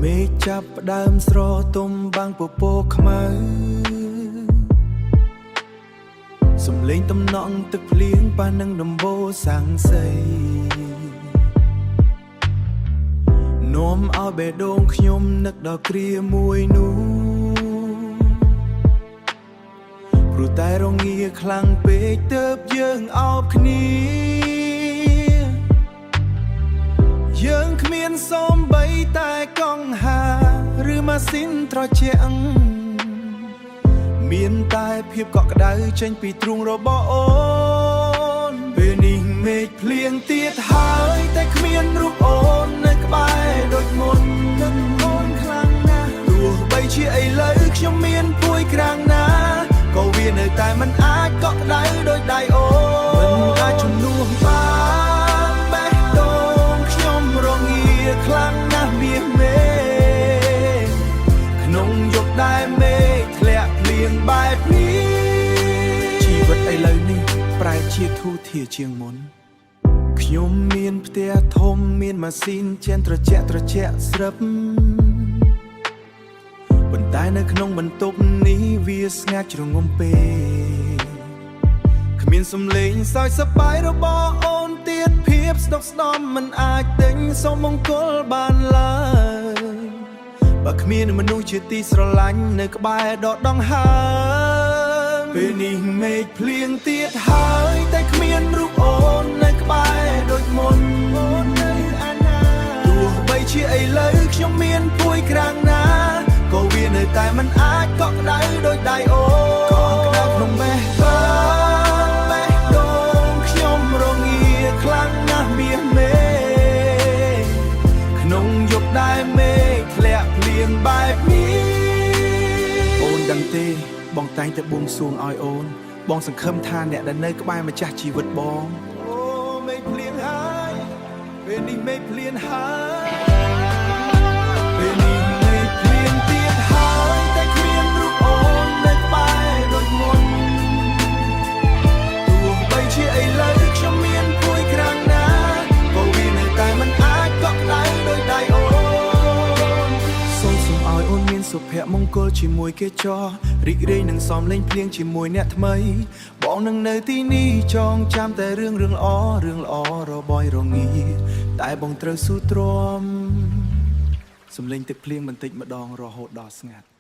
មេឃចាប់ផ្ដើមស្រទុំបាំងពពកខ្មៅសំលេងតំណក់ទឹកភ្លៀងប៉ះនឹងដំបូលសាំងសីនាំឲ្យបេះដូងខ្ញុំនឹកដល់គ្រាមួយនោះព្រោះតែរងាខ្លាំងពេកទើបយើងអោបគ្នាយើងគ្មានសូម្បីតែកង់ហាឬម៉ាស៊ីនត្រជាក់មានតែភាពកក់ក្ដៅចេញពីទ្រូងរបស់អូនពេលនេះមេឃភ្លៀងទៀតហើយតែគ្មានរូបអូននៅក្បែរដូចមុននឹងអូនខ្លាំងណាស់ទោះបីជាឥឡូវខ្ញុំមានពួយក្រាំងណាក៏វានៅតែមិនអាចកក់ក្ដៅដូចដៃអូនមិនអាចជំនួសបានបេះដូងខ្ញុំរងាខ្លាំងណាស់មាសមេក្នុងយប់ដែលមេឃធ្លាក់ភ្លៀងបែបនេះជីវិតឥឡូវនេះប្រែជាធូរធារជាងមុនខ្ញុំមានផ្ទះធំមានម៉ាស៊ីនជែនត្រជាក់ស្រិបប៉ុន្តែនៅក្នុងបន្ទប់នេះវាស្ងាត់ជ្រងំពេកគ្មានសំឡេងសើចសប្បាយរបស់អូនទៀតភាពស្ដុកស្ដំមិនអាចទិញសុំមង្គលបានឡើយបើគ្មានមនុស្សជាទីស្រឡាញ់នៅក្បែរដកដង្ហើមពេលនេះមេឃភ្លៀងទៀតហើយតែគ្មានរូបអូននៅក្បែរដូចមុនអូននៅអាណាទោះបីជាឥឡូវខ្ញុំមានពួយក្រាំងណាក៏វានៅតែមិនអាចកក់ក្ដៅដូចដៃអូនកក់ក្ដៅក្នុងបេះដូងខ្ញុំរងាខ្លាំងណាស់មាសមេក្នុងយប់ដែលមេឃធ្លាក់ភ្លៀងបែបនេះអូនដឹងទេបងតែងតែបួងសួងឲ្យអូនបងសង្ឃឹមថាអ្នកដែលនៅក្បែរម្ចាស់ជីវិតបងអូមេឃភ្លៀងហើយពេលនេះមេឃភ្លៀងហើយពេលនេះមេឃភ្លៀងទៀតហើយតែគ្មានរូបអូននៅក្បែរដូចមុនទោះបីជាឥឡូវខ្ញុំមានពួយក្រាំងណាក៏វានៅតែមិនអាចកក់ក្ដៅដូចដៃអូនសូមឲ្យអូនមានសុភមង្គលជាមួយគេចោះរីករាយនឹងសំឡេងភ្លៀងជាមួយអ្នកថ្មីបងនឹងនៅទីនេះចងចាំតែរឿងល្អរបយរងាតែបងត្រូវស៊ូទ្រាំសំឡេងទឹកភ្លៀងបន្តិចម្ដងរហូតដល់ស្ងាត់